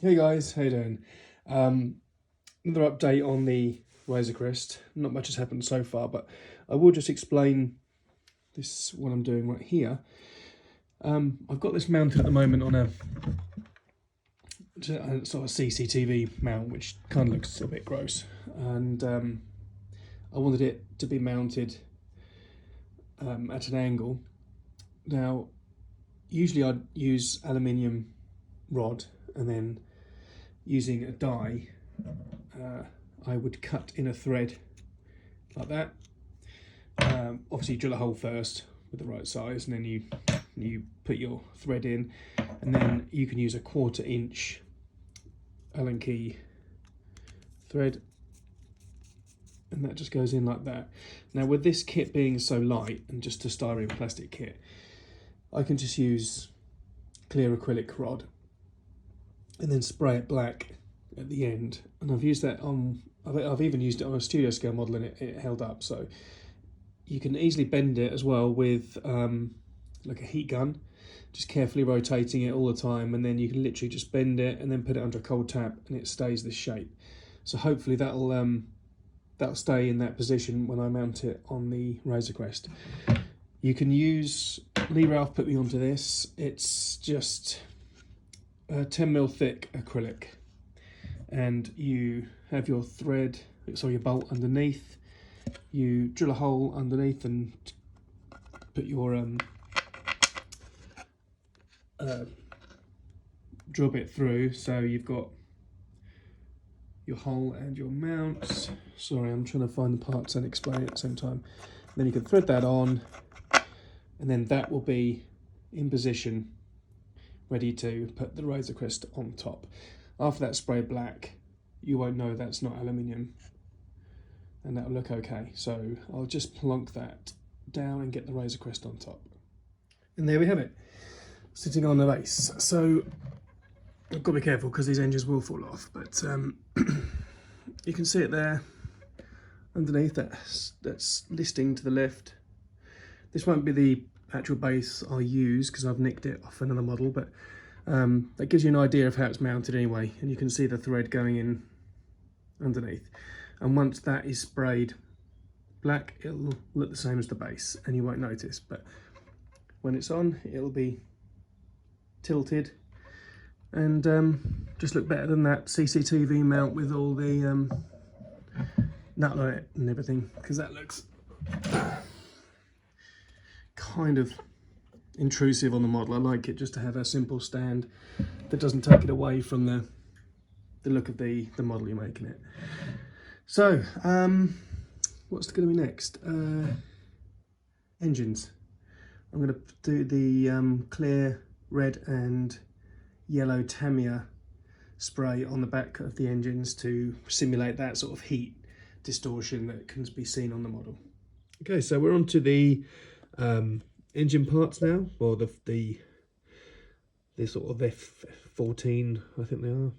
Hey guys, how you doing? Another update on the Razor Crest. Not much has happened so far, but I will just explain this what I'm doing right here. I've got this mounted at the moment on a sort of CCTV mount, which kind of looks a bit gross, and I wanted it to be mounted at an angle. Now, usually I'd use aluminium rod, and then using a die, I would cut in a thread like that. Obviously drill a hole first with the right size, and then you put your thread in, and then you can use a 1/4 inch Allen key thread, and that just goes in like that. Now with this kit being so light and just a styrene plastic kit, I can just use clear acrylic rod and then spray it black at the end. And I've used that on, I've even used it on a studio scale model, and it held up. So you can easily bend it as well with like a heat gun, just carefully rotating it all the time, and then you can literally just bend it and then put it under a cold tap and it stays this shape. So hopefully that'll stay in that position when I mount it on the Razor Crest. You can use, Lee Ralph put me onto this, it's just 10mm thick acrylic, and you have your thread, sorry, your bolt underneath. You drill a hole underneath and put your drill bit through, so you've got your hole and your mounts. Sorry, I'm trying to find the parts and explain it at the same time. And then you can thread that on, and then that will be in position, ready to put the Razor Crest on top. After that spray black, you won't know that's not aluminium, and that'll look okay. So I'll just plonk that down and get the Razor Crest on top. And there we have it, sitting on the base. So I've got to be careful because these engines will fall off, but you can see it there underneath. That's listing to the left. This won't be the actual base I'll use because I've nicked it off another model, but that gives you an idea of how it's mounted anyway, and you can see the thread going in underneath. And once that is sprayed black, it'll look the same as the base and you won't notice, but when it's on, it'll be tilted and just look better than that CCTV mount with all the nut on it and everything, because that looks kind of intrusive on the model. I like it just to have a simple stand that doesn't take it away from the look of the model you're making it. So what's going to be next? Engines. I'm going to do the clear red and yellow Tamiya spray on the back of the engines to simulate that sort of heat distortion that can be seen on the model. Okay, so we're on to the engine parts now, or the sort of F14, I think they are,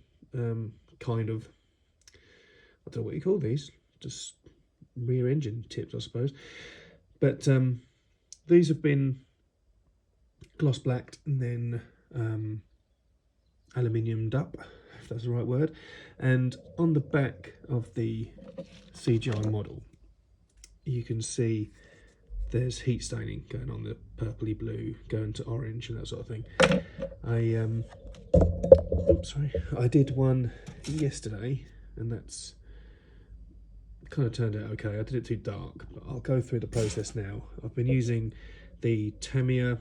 kind of, I don't know what you call these, just rear engine tips, I suppose. But these have been gloss blacked and then aluminiumed up, if that's the right word. And on the back of the CGI model, you can see there's heat staining going on, the purpley blue going to orange and that sort of thing. I did one yesterday, and that's kind of turned out okay. I did it too dark, but I'll go through the process now. I've been using the Tamiya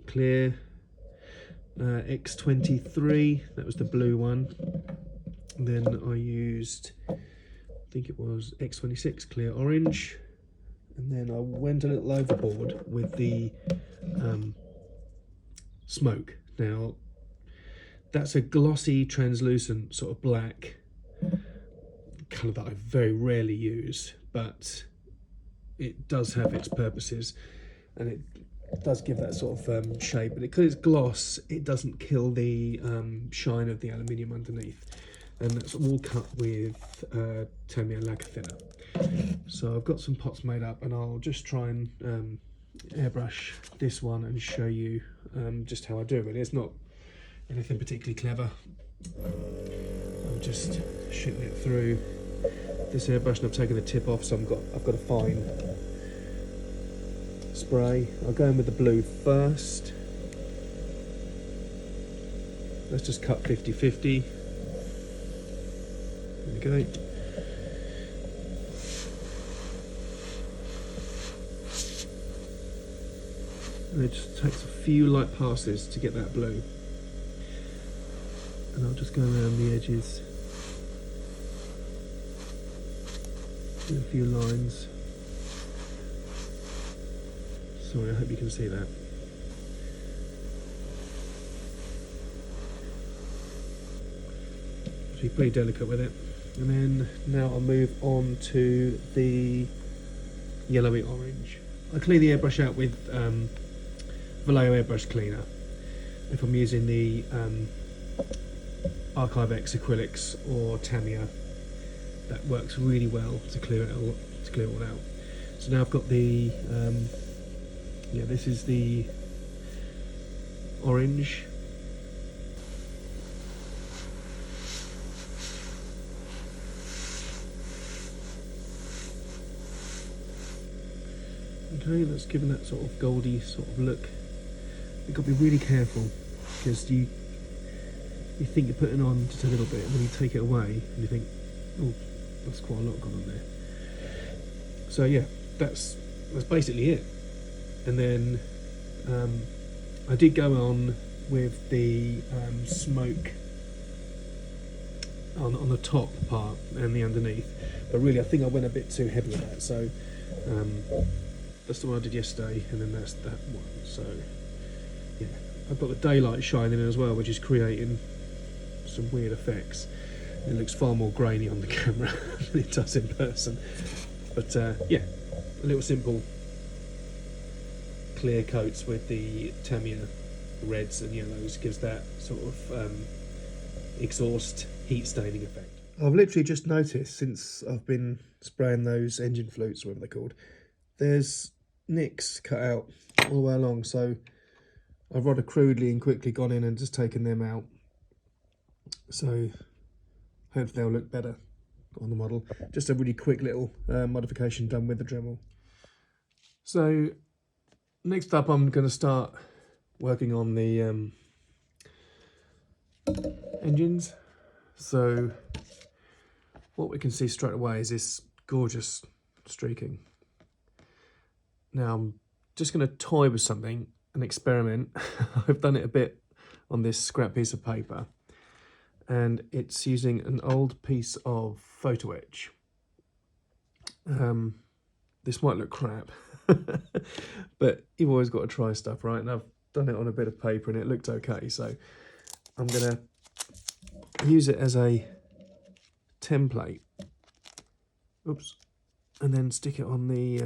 clear X23, that was the blue one. And then I used, I think it was X26 clear orange, and then I went a little overboard with the smoke. Now that's a glossy translucent sort of black colour that I very rarely use, but it does have its purposes, and it does give that sort of shape. But because it's gloss, it doesn't kill the shine of the aluminium underneath, and that's all cut with Tamiya lacquer thinner. So I've got some pots made up, and I'll just try and airbrush this one and show you just how I do it. It's not anything particularly clever. I'm just shooting it through this airbrush, and I've taken the tip off, so I've got a fine spray. I'll go in with the blue first. Let's just cut 50-50. There we go. And it just takes a few light passes to get that blue. And I'll just go around the edges. Do a few lines. Sorry, I hope you can see that. So you're pretty delicate with it. And then now I'll move on to the yellowy orange. I clean the airbrush out with Revell airbrush cleaner. If I'm using the Archive X acrylics or Tamiya, that works really well to clear it all out. So now I've got the this is the orange. Okay, that's given that sort of goldy sort of look. You've got to be really careful, because you think you're putting on just a little bit, and then you take it away and you think, oh, that's quite a lot gone on there. So yeah, that's basically it. And then I did go on with the smoke on the top part and the underneath, but really I think I went a bit too heavy with that. So that's the one I did yesterday, and then that's that one. So yeah, I've got the daylight shining in as well, which is creating some weird effects. It looks far more grainy on the camera than it does in person. But yeah, a little simple clear coats with the Tamiya reds and yellows gives that sort of exhaust heat staining effect. I've literally just noticed, since I've been spraying those engine flutes, whatever they're called, there's nicks cut out all the way along. So I've rather crudely and quickly gone in and just taken them out. So hopefully they'll look better on the model. Just a really quick little modification done with the Dremel. So next up, I'm going to start working on the engines. So what we can see straight away is this gorgeous streaking. Now I'm just going to toy with something and experiment. I've done it a bit on this scrap piece of paper, and it's using an old piece of photo etch. This might look crap, but you've always got to try stuff, right? And I've done it on a bit of paper and it looked okay, so I'm gonna use it as a template. Oops. And then stick it on the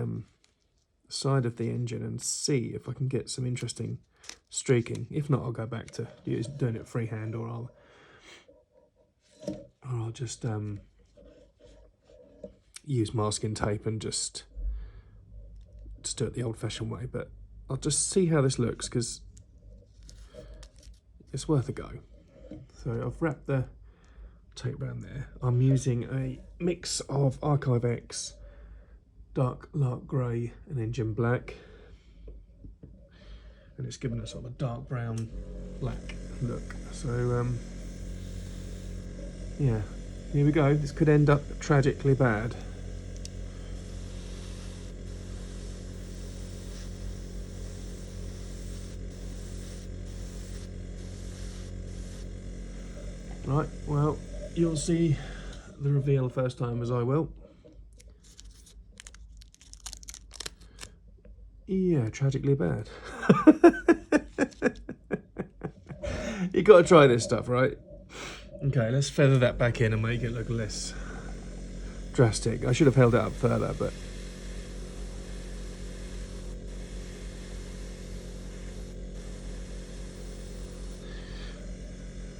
side of the engine and see if I can get some interesting streaking. If not, I'll go back to doing it freehand, or I'll just use masking tape and just do it the old-fashioned way. But I'll just see how this looks, because it's worth a go. So I've wrapped the tape around there. I'm using a mix of Archive X, dark lark grey and engine black, and it's given us sort of a dark brown black look. So yeah, here we go. This could end up tragically bad. Right, well, you'll see the reveal first time, as I will. Yeah, tragically bad. You got to try this stuff, right? Okay, let's feather that back in and make it look less drastic. I should have held it up further, but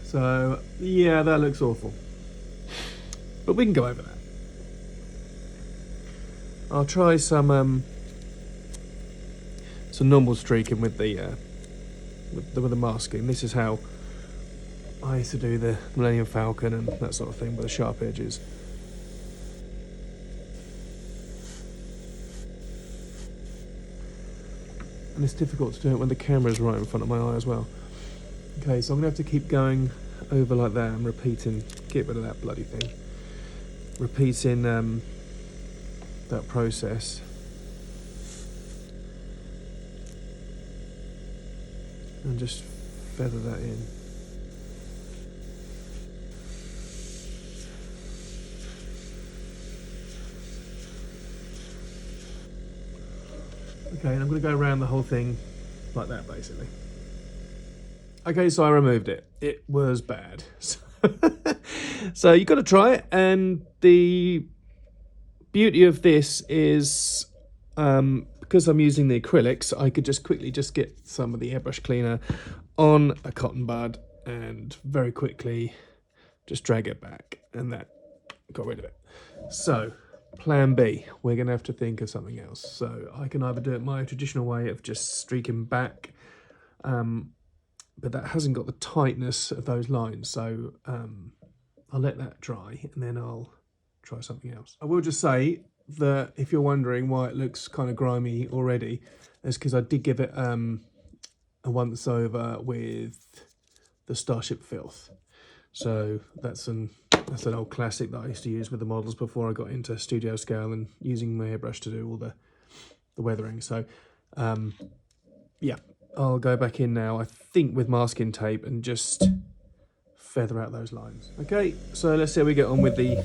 so yeah, that looks awful, but we can go over that. I'll try some normal streaking with the masking. This is how I used to do the Millennium Falcon and that sort of thing with the sharp edges. And it's difficult to do it when the camera's right in front of my eye as well. Okay, so I'm going to have to keep going over like that and repeating, get rid of that bloody thing. Repeating that process. And just feather that in. Okay, and I'm going to go around the whole thing like that, basically. Okay, so I removed it. It was bad. So you've got to try it, and the beauty of this is because I'm using the acrylics, I could just quickly get some of the airbrush cleaner on a cotton bud and very quickly just drag it back, and that got rid of it. So plan B, we're going to have to think of something else. So I can either do it my traditional way of just streaking back, but that hasn't got the tightness of those lines, so I'll let that dry and then I'll try something else. I will just say that if you're wondering why it looks kind of grimy already, it's because I did give it a once over with the Starship Filth. So that's an old classic that I used to use with the models before I got into studio scale and using my airbrush to do all the weathering. So yeah, I'll go back in now, I think with masking tape, and just feather out those lines. Okay, so let's see how we get on with the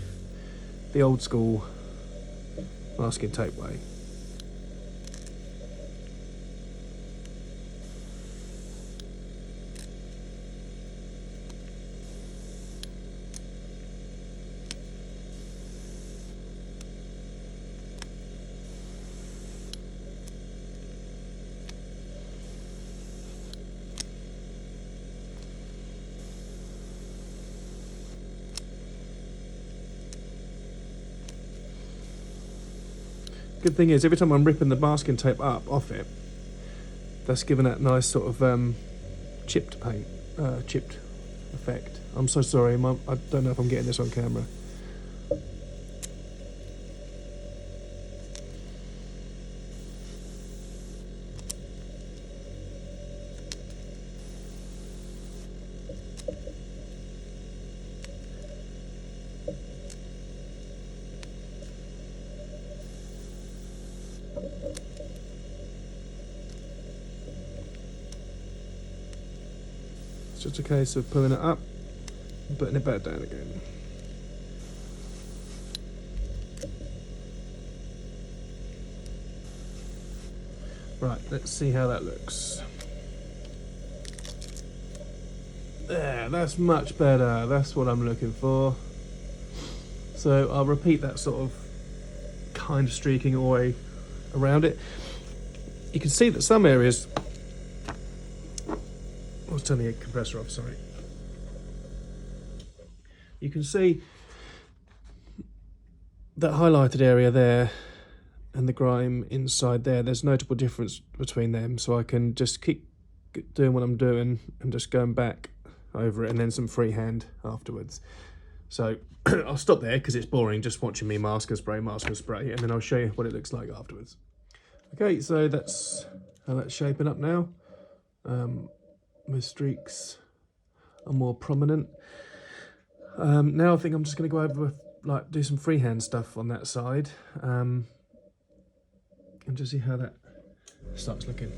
old school masking tape way. Good thing is, every time I'm ripping the masking tape up off it, that's given that nice sort of chipped effect. I'm so sorry, I don't know if I'm getting this on camera. It's just a case of pulling it up and putting it back down again. Right, let's see how that looks. There, that's much better. That's what I'm looking for. So I'll repeat that sort of kind of streaking all the way around it. You can see that some areas... Let's turn the compressor off, sorry. You can see that highlighted area there and the grime inside there. There's notable difference between them, so I can just keep doing what I'm doing and just going back over it, and then some freehand afterwards. So I'll stop there because it's boring just watching me mask and spray, and then I'll show you what it looks like afterwards. Okay, so that's how that's shaping up now. My streaks are more prominent. Now I think I'm just going to go over, do some freehand stuff on that side, and just see how that starts looking.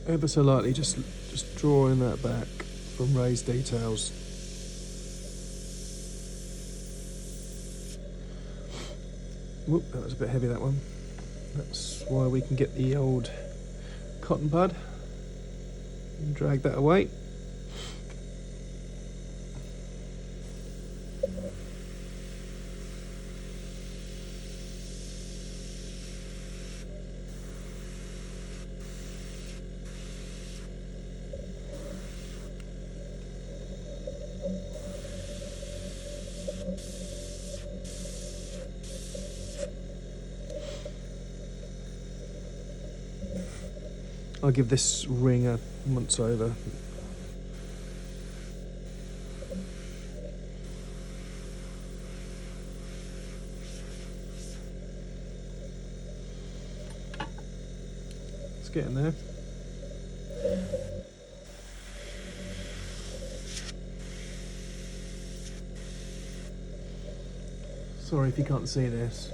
Ever so lightly, just drawing that back from raised details. Whoop, that was a bit heavy, that one. That's why we can get the old cotton bud and drag that away. I'll give this ring a once over. It's getting there. Sorry if you can't see this.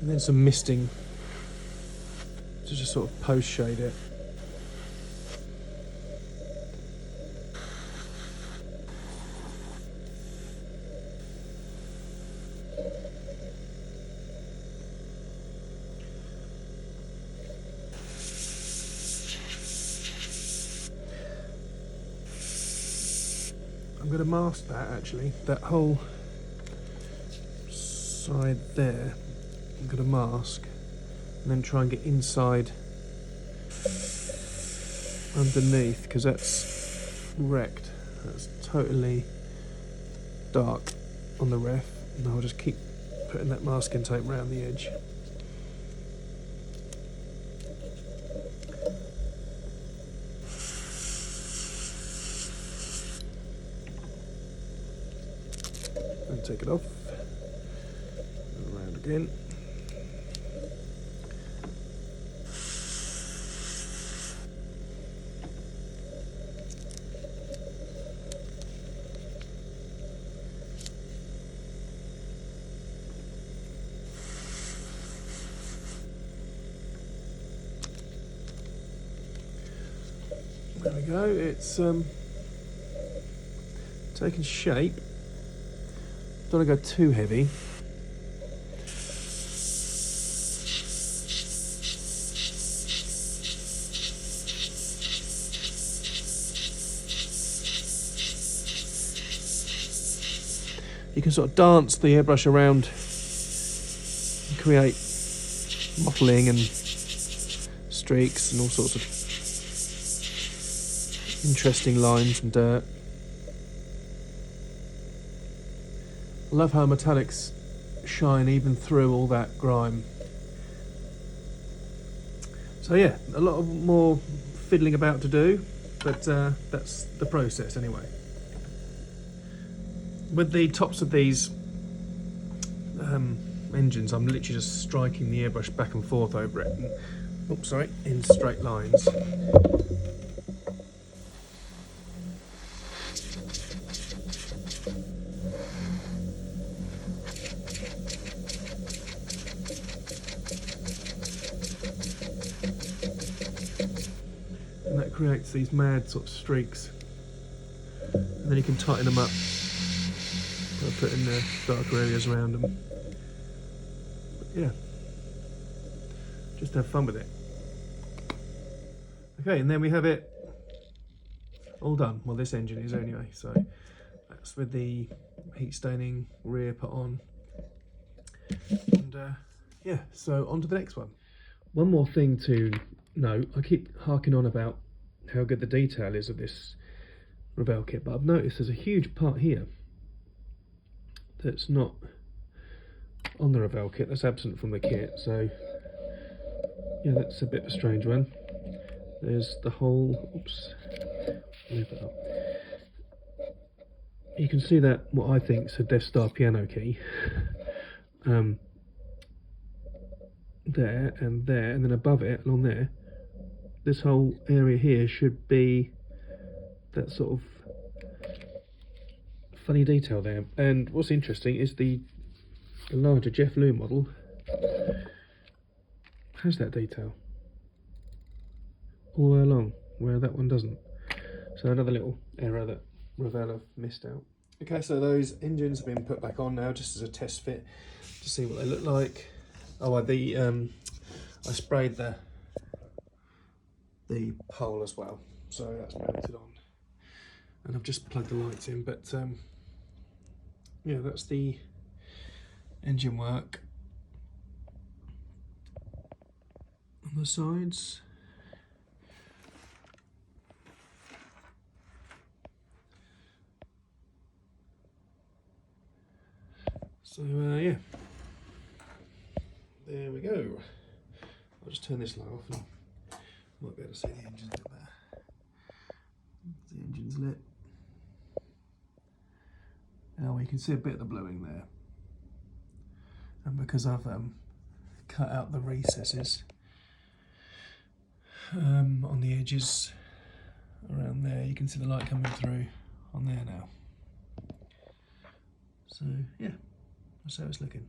And then some misting to just sort of post shade it. I'm going to mask that actually, that whole side there. I'm going to mask and then try and get inside underneath, because that's wrecked. That's totally dark on the ref, and I'll just keep putting that masking tape around the edge. And take it off, and around again. There we go, it's taking shape. Don't want to go too heavy. You can sort of dance the airbrush around and create mottling and streaks and all sorts of interesting lines and dirt. I love how metallics shine even through all that grime. So yeah, a lot more fiddling about to do, but that's the process anyway. With the tops of these engines, I'm literally just striking the airbrush back and forth over it, and, in straight lines. And that creates these mad sort of streaks, and then you can tighten them up by putting the darker areas around them. But yeah, just have fun with it. Okay, and then we have it all done. Well, this engine is anyway, so that's with the heat staining rear put on. And yeah, so on to the next one. One more thing to note, I keep harking on about how good the detail is of this Revell kit, but I've noticed there's a huge part here that's not on the Revell kit, that's absent from the kit, so yeah, that's a bit of a strange one. There's the whole, oops, move that up. You can see that what I think is a Death Star piano key. There, and then above it, along there, this whole area here should be that sort of funny detail there. And what's interesting is the larger Jeff Lou model has that detail all the way along, where that one doesn't. So another little error that Revell have missed out. Okay, so those engines have been put back on now just as a test fit, to to see what they look like. Oh, I sprayed the pole as well, so that's mounted on. And I've just plugged the lights in, but yeah, that's the engine work on the sides. So yeah, there we go. I'll just turn this light off and you might be able to see the engine a bit better. The engine's lit. Now you can see a bit of the bluing there. And because I've cut out the recesses on the edges around there, you can see the light coming through on there now. So yeah, that's how it's looking.